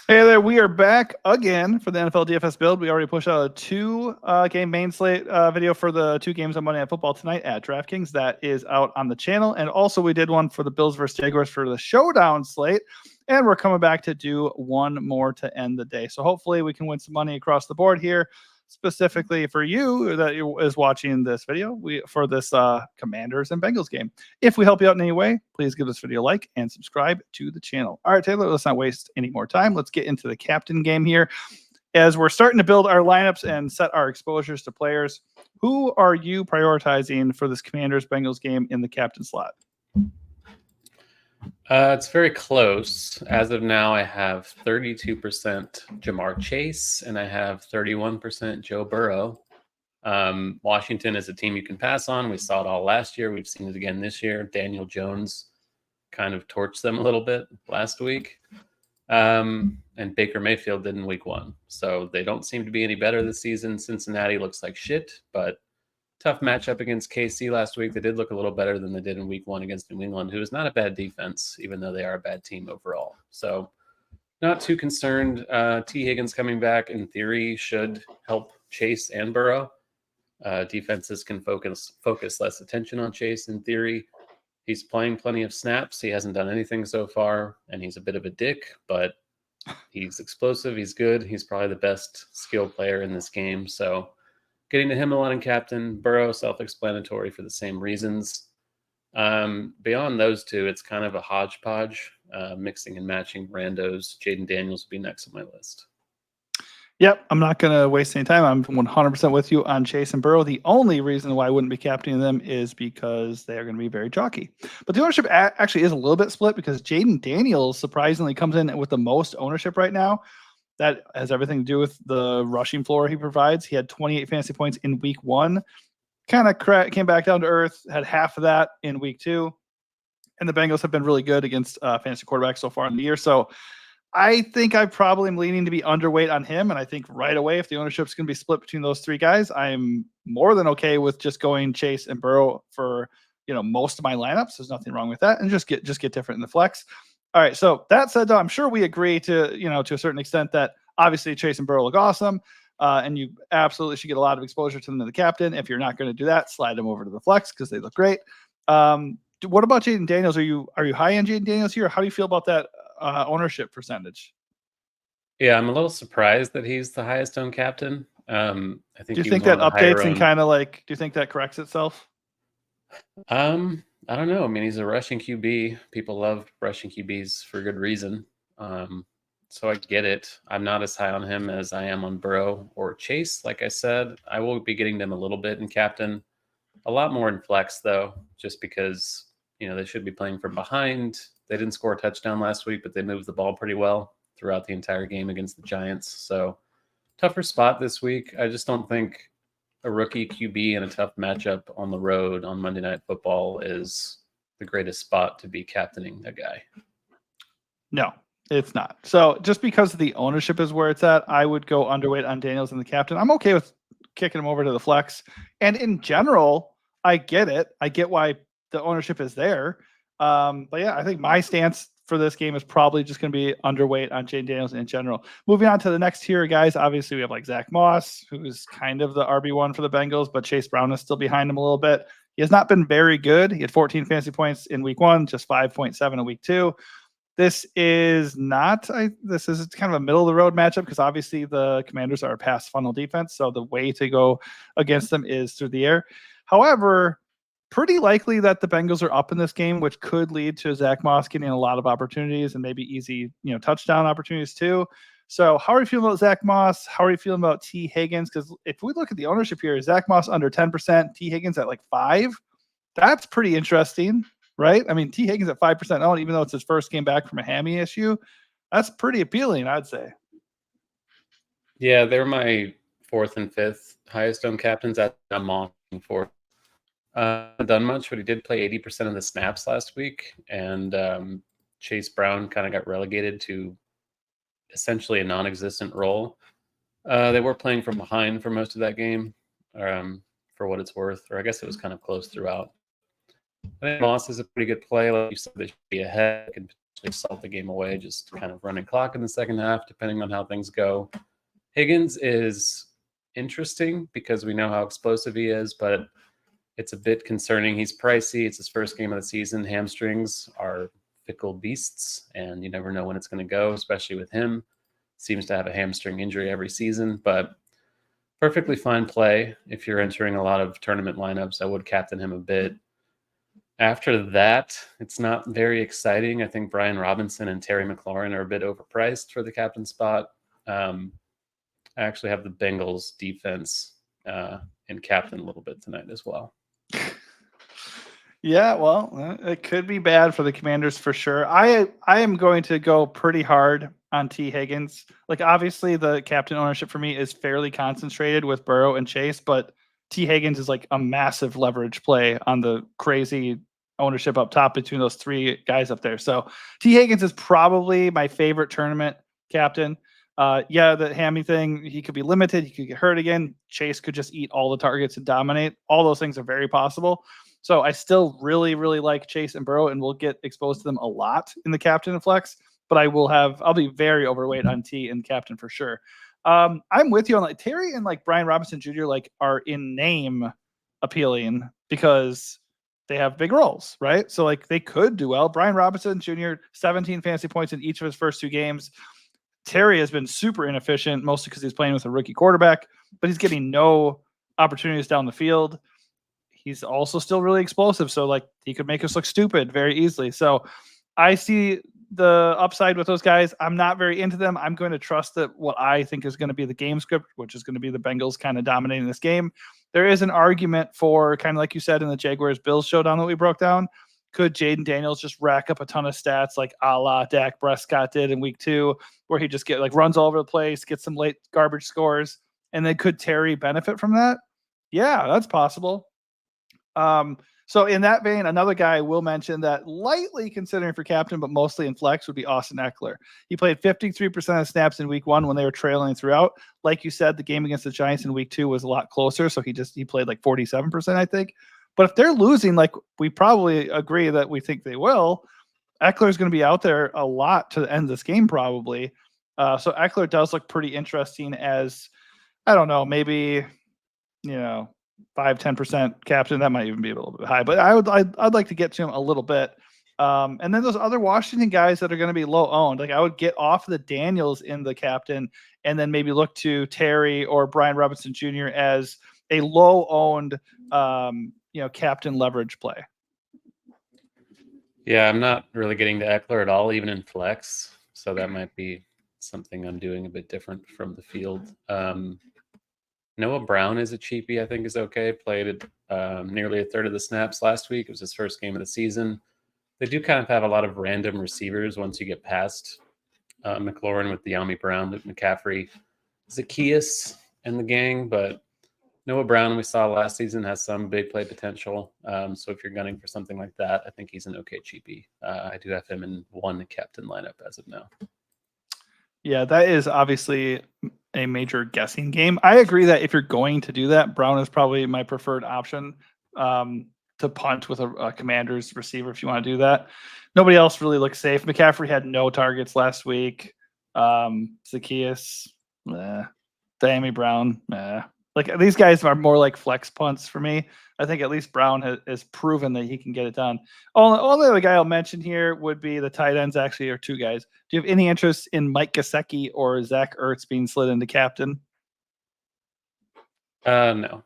Hey there, we are back again for the NFL DFS build. We already pushed out a two-game main slate video for the 2 games on Monday Night Football tonight at DraftKings. That is out on the channel. And also we did one for the Bills versus Jaguars for the Showdown slate. And we're coming back to do one more to end the day. So hopefully we can win some money across the board here. Specifically for you that is watching this video for this Commanders and Bengals game. If we help you out in any way, please give this video a like and subscribe to the channel. All right, Taylor, let's not waste any more time. Let's get into the captain game here. As we're starting to build our lineups and set our exposures to players, who are you prioritizing for this Commanders-Bengals game in the captain slot? It's very close. As of now, I have 32% Jamar Chase, and I have 31% Joe Burrow. Washington is a team you can pass on. We saw it all last year. We've seen it again this year. Daniel Jones kind of torched them a little bit last week. And Baker Mayfield did in week 1. So they don't seem to be any better this season. Cincinnati looks like shit, but tough matchup against KC last week. They did look a little better than they did in week 1 against New England, who is not a bad defense, even though they are a bad team overall. So not too concerned. T. Higgins coming back, in theory, should help Chase and Burrow. Defenses can focus less attention on Chase, in theory. He's playing plenty of snaps. He hasn't done anything so far, and he's a bit of a dick, but he's explosive. He's good. He's probably the best skill player in this game. So getting to him a lot in captain. Burrow, self-explanatory for the same reasons. Beyond those two, it's kind of a hodgepodge, mixing and matching randos. Jaden Daniels would be next on my list. Yep, I'm not going to waste any time. I'm 100% with you on Chase and Burrow. The only reason why I wouldn't be captaining them is because they are going to be very chalky. But the ownership actually is a little bit split because Jaden Daniels surprisingly comes in with the most ownership right now. That has everything to do with the rushing floor he provides. He had 28 fantasy points in week 1, kind of came back down to earth, had half of that in week 2. And the Bengals have been really good against fantasy quarterbacks so far in the year. So I think I probably am leaning to be underweight on him. And I think right away, if the ownership is going to be split between those 3 guys, I'm more than okay with just going Chase and Burrow for, most of my lineups. There's nothing wrong with that. And just get different in the flex. All right. So that said, though, I'm sure we agree to a certain extent that obviously Chase and Burrow look awesome. And you absolutely should get a lot of exposure to them in the captain. If you're not going to do that, slide them over to the flex because they look great. What about Jaden Daniels? Are you high on Jaden Daniels here? How do you feel about that ownership percentage? Yeah, I'm a little surprised that he's the highest owned captain. I think. Do you think that updates and kind of do you think that corrects itself? I don't know. I mean, he's a rushing QB. People love rushing QBs for good reason. So I get it. I'm not as high on him as I am on Burrow or Chase. Like I said, I will be getting them a little bit in captain, a lot more in flex though, just because they should be playing from behind. They didn't score a touchdown last week, but they moved the ball pretty well throughout the entire game against the Giants. So tougher spot this week. I just don't think a rookie QB in a tough matchup on the road on Monday Night Football is the greatest spot to be captaining a guy. No, it's not. So just because the ownership is where it's at, I would go underweight on Daniels and the captain. I'm okay with kicking him over to the flex. And in general, I get it. I get why the ownership is there. But yeah, I think my stance for this game is probably just going to be underweight on Jaden Daniels in general. Moving on to the next tier, guys. Obviously, we have like Zach Moss, who's kind of the RB1 for the Bengals, but Chase Brown is still behind him a little bit. He has not been very good. He had 14 fantasy points in week 1, just 5.7 in week 2. This is this is kind of a middle of the road matchup because obviously the Commanders are a pass funnel defense. So the way to go against them is through the air. However, pretty likely that the Bengals are up in this game, which could lead to Zach Moss getting a lot of opportunities and maybe easy, touchdown opportunities too. So how are you feeling about Zach Moss? How are you feeling about T. Higgins? Because if we look at the ownership here, Zach Moss under 10%, T. Higgins at like 5%. That's pretty interesting, right? I mean, T. Higgins at 5% owned, even though it's his first game back from a hammy issue. That's pretty appealing, I'd say. Yeah, they're my 4th and 5th highest owned captains. I'm on 4th. Done much, but he did play 80% of the snaps last week, and Chase Brown kind of got relegated to essentially a non-existent role. They were playing from behind for most of that game, for what it's worth, or I guess it was kind of close throughout. I think Moss is a pretty good play. Like you said, they should be ahead, can salt the game away, just kind of running clock in the second half, depending on how things go. Higgins is interesting because we know how explosive he is, but it's a bit concerning. He's pricey. It's his first game of the season. Hamstrings are fickle beasts, and you never know when it's going to go, especially with him. Seems to have a hamstring injury every season, but perfectly fine play. If you're entering a lot of tournament lineups, I would captain him a bit. After that, it's not very exciting. I think Brian Robinson and Terry McLaurin are a bit overpriced for the captain spot. I actually have the Bengals defense in captain a little bit tonight as well. Yeah, well, it could be bad for the Commanders for sure. I am going to go pretty hard on T. Higgins. Like, obviously, the captain ownership for me is fairly concentrated with Burrow and Chase, but T. Higgins is like a massive leverage play on the crazy ownership up top between those three guys up there. So T. Higgins is probably my favorite tournament captain. Yeah, the hammy thing, he could be limited. He could get hurt again. Chase could just eat all the targets and dominate. All those things are very possible. So I still really, really like Chase and Burrow, and we'll get exposed to them a lot in the captain and flex. But I'll be very overweight on T and captain for sure. I'm with you on like Terry and like Brian Robinson Jr. like are in name appealing because they have big roles, right? So like they could do well. Brian Robinson Jr. 17 fantasy points in each of his first 2 games. Terry has been super inefficient, mostly because he's playing with a rookie quarterback, but he's getting no opportunities down the field. He's also still really explosive, so like he could make us look stupid very easily. So I see the upside with those guys. I'm not very into them. I'm going to trust that what I think is going to be the game script, which is going to be the Bengals kind of dominating this game. There is an argument for kind of like you said in the Jaguars-Bills showdown that we broke down. Could Jaden Daniels just rack up a ton of stats like a la Dak Prescott did in week 2, where he just get like runs all over the place, gets some late garbage scores, and then could Terry benefit from that? Yeah, that's possible. So in that vein, another guy I will mention that lightly considering for captain, but mostly in flex would be Austin Eckler. He played 53% of snaps in week 1 when they were trailing throughout. Like you said, the game against the Giants in week 2 was a lot closer. So he played like 47%, I think. But if they're losing, like we probably agree that we think they will, Eckler is going to be out there a lot to end this game probably. So Eckler does look pretty interesting as, I don't know, maybe, 5-10% captain. That might even be a little bit high, but I'd like to get to him a little bit. And then those other Washington guys that are going to be low owned, like I would get off the Daniels in the captain and then maybe look to Terry or Brian Robinson Jr. as a low owned, captain leverage play. Yeah, I'm not really getting to Eckler at all, even in flex. So that might be something I'm doing a bit different from the field. Noah Brown is a cheapie, I think is okay. Played nearly a third of the snaps last week. It was his first game of the season. They do kind of have a lot of random receivers once you get past McLaurin with De'Ami Brown, Luke McCaffrey, Zacchaeus, and the gang. But Noah Brown, we saw last season, has some big play potential. So if you're gunning for something like that, I think he's an okay cheapie. I do have him in one captain lineup as of now. Yeah, that is obviously a major guessing game. I agree that if you're going to do that, Brown is probably my preferred option to punt with a Commanders receiver if you want to do that. Nobody else really looks safe. McCaffrey had no targets last week. Zacchaeus, De'Ami Brown, like these guys are more like flex punts for me. I think at least Brown has proven that he can get it done. Only other guy I'll mention here would be the tight ends. Actually, are 2 guys. Do you have any interest in Mike Gesicki or Zach Ertz being slid into captain? No.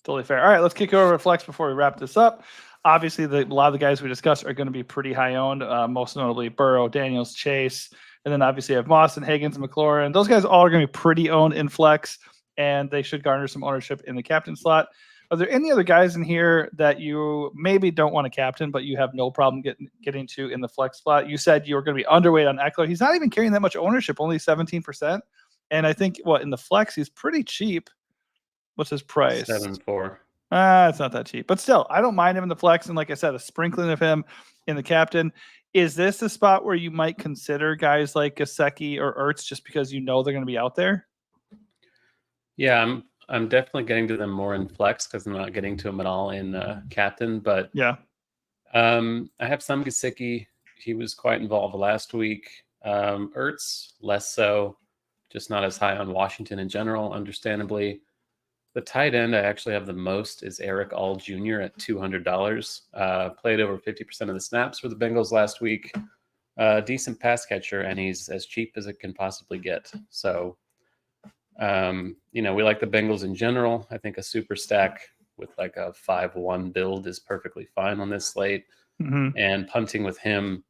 Totally fair. All right, let's kick over to flex before we wrap this up. Obviously, a lot of the guys we discussed are going to be pretty high owned, most notably Burrow, Daniels, Chase, and then obviously you have Moss and Higgins and McLaurin. Those guys all are going to be pretty owned in flex, and they should garner some ownership in the captain slot. Are there any other guys in here that you maybe don't want to captain, but you have no problem getting to in the flex slot? You said you were going to be underweight on Eckler. He's not even carrying that much ownership, only 17%. And I think in the flex, he's pretty cheap. What's his price? 7.4. It's not that cheap, but still, I don't mind him in the flex. And like I said, a sprinkling of him in the captain. Is this a spot where you might consider guys like Gesicki or Ertz just because you know they're going to be out there? Yeah, I'm definitely getting to them more in flex because I'm not getting to them at all in captain. But yeah, I have some Gesicki. he was quite involved last week. Ertz, less so, just not as high on Washington in general, understandably. The tight end I actually have the most is Eric All Jr. at $200. Played over 50% of the snaps for the Bengals last week. Decent pass catcher, and he's as cheap as it can possibly get. So, we like the Bengals in general. I think a super stack with like a 5-1 build is perfectly fine on this slate. Mm-hmm. And punting with him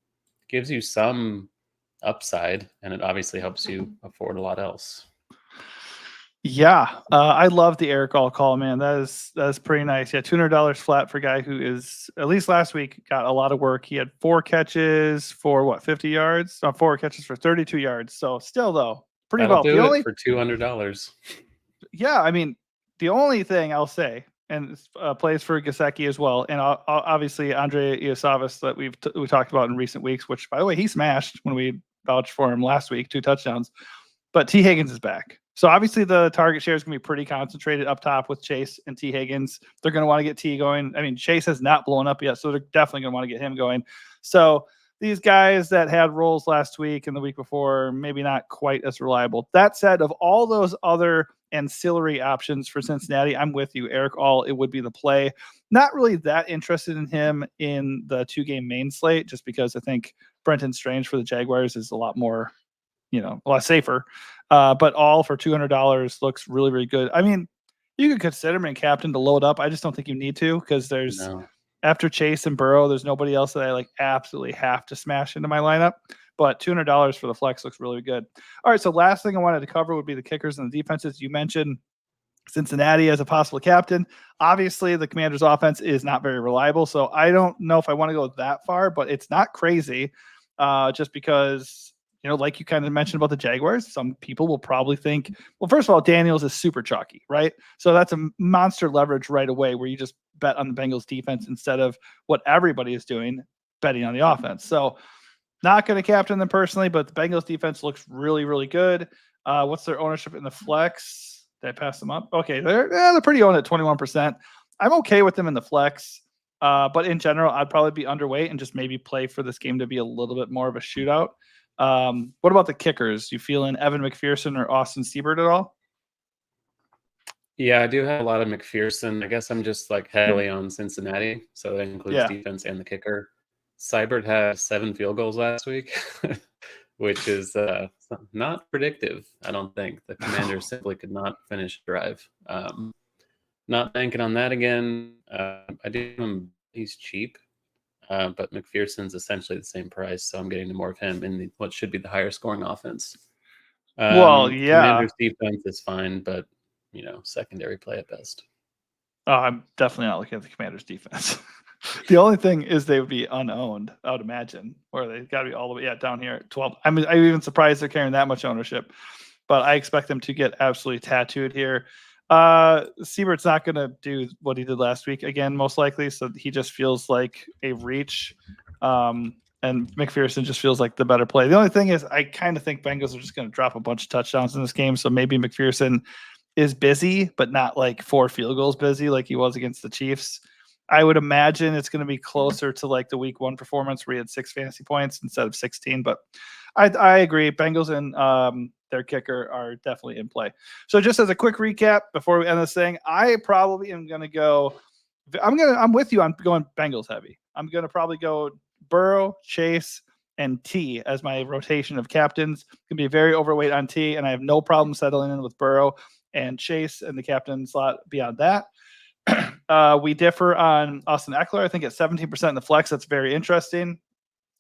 gives you some upside, and it obviously helps you afford a lot else. Yeah, I love the Eric All call, man. That is pretty nice. Yeah, $200 flat for a guy who is, at least last week, got a lot of work. He had 4 catches for 50 yards? 4 catches for 32 yards. So still, though, pretty That'll well. do it for $200. Yeah, I mean, the only thing I'll say, and plays for Gesicki as well, and obviously Andre Iosavas that we talked about in recent weeks, which, by the way, he smashed when we vouched for him last week, 2 touchdowns. But T. Higgins is back. So obviously the target share is going to be pretty concentrated up top with Chase and T. Higgins. They're going to want to get T going. I mean, Chase has not blown up yet, so they're definitely going to want to get him going. So these guys that had roles last week and the week before, maybe not quite as reliable. That said, of all those other ancillary options for Cincinnati, I'm with you. Eric All, it would be the play. Not really that interested in him in the 2-game main slate, just because I think Brenton Strange for the Jaguars is a lot more, a lot safer. But All for $200 looks really, really good. I mean, you could consider him a captain to load up. I just don't think you need to, because there's after Chase and Burrow, there's nobody else that I like absolutely have to smash into my lineup. But $200 for the flex looks really good. All right, so last thing I wanted to cover would be the kickers and the defenses. You mentioned Cincinnati as a possible captain. Obviously, the Commanders' offense is not very reliable, so I don't know if I want to go that far, but it's not crazy, just because, like you kind of mentioned about the Jaguars, some people will probably think, well, first of all, Daniels is super chalky, right? So that's a monster leverage right away where you just bet on the Bengals defense instead of what everybody is doing, betting on the offense. So not going to captain them personally, but the Bengals defense looks really, really good. What's their ownership in the flex? Did I pass them up? Okay, they're pretty owned at 21%. I'm okay with them in the flex, but in general, I'd probably be underweight and just maybe play for this game to be a little bit more of a shootout. What about the kickers? You feeling Evan McPherson or Austin Seibert at all? Yeah, I do have a lot of McPherson. I guess I'm just like heavily on Cincinnati, so that includes defense and the kicker. Seibert had 7 field goals last week, which is not predictive, I don't think. The Commanders simply could not finish a drive. Not banking on that again. I do him. He's cheap, but McPherson's essentially the same price, so I'm getting more of him in what should be the higher scoring offense. Well, yeah. Commanders defense is fine, but secondary play at best. I'm definitely not looking at the Commanders defense. The only thing is they would be unowned, I would imagine, or they got to be all the way down here at 12. I mean, I'm even surprised they're carrying that much ownership, but I expect them to get absolutely tattooed here. Seibert's not going to do what he did last week again, most likely. So he just feels like a reach. And McPherson just feels like the better play. The only thing is I kind of think Bengals are just going to drop a bunch of touchdowns in this game. So maybe McPherson is busy, but not like 4 field goals busy like he was against the Chiefs. I would imagine it's going to be closer to like the week 1 performance where he had 6 fantasy points instead of 16. But I agree. Bengals and their kicker are definitely in play. So just as a quick recap before we end this thing, I probably am going to go. I'm with you. I'm going Bengals heavy. I'm going to probably go Burrow, Chase, and T as my rotation of captains. Going to be very overweight on T, and I have no problem settling in with Burrow and Chase and the captain slot beyond that. We differ on Austin Eckler. I think at 17% in the flex, that's very interesting.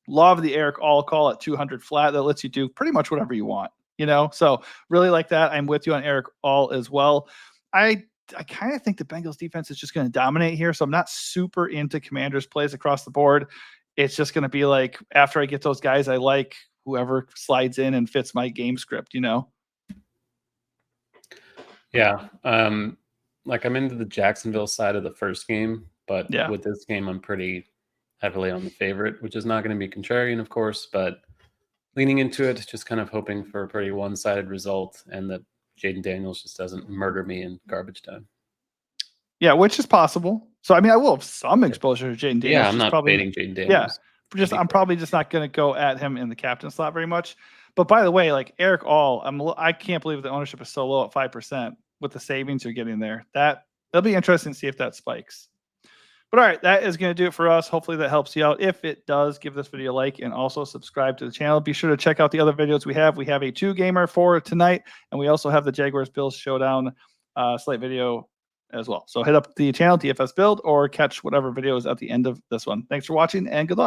Love the Eric All call at 200 flat. That lets you do pretty much whatever you want, So really like that. I'm with you on Eric All as well. I kind of think the Bengals defense is just going to dominate here. So I'm not super into Commanders plays across the board. It's just going to be like after I get those guys, I like whoever slides in and fits my game script, Yeah. Like I'm into the Jacksonville side of the first game, but with this game, I'm pretty heavily on the favorite, which is not going to be contrarian, of course, but leaning into it, just kind of hoping for a pretty one-sided result and that Jaden Daniels just doesn't murder me in garbage time. Yeah, which is possible. So, I mean, I will have some exposure to Jaden Daniels. Yeah, I'm not fading Jaden Daniels. Yeah, I'm probably just not going to go at him in the captain slot very much. But by the way, like Eric All, I can't believe the ownership is so low at 5% with the savings you're getting there. That'll be interesting to see if that spikes. But all right, that is going to do it for us. Hopefully that helps you out. If it does, give this video a like and also subscribe to the channel. Be sure to check out the other videos we have. We have a 2-gamer for tonight, and we also have the Jaguars-Bills Showdown slate video as well. So hit up the channel, DFS Build, or catch whatever video is at the end of this one. Thanks for watching, and good luck.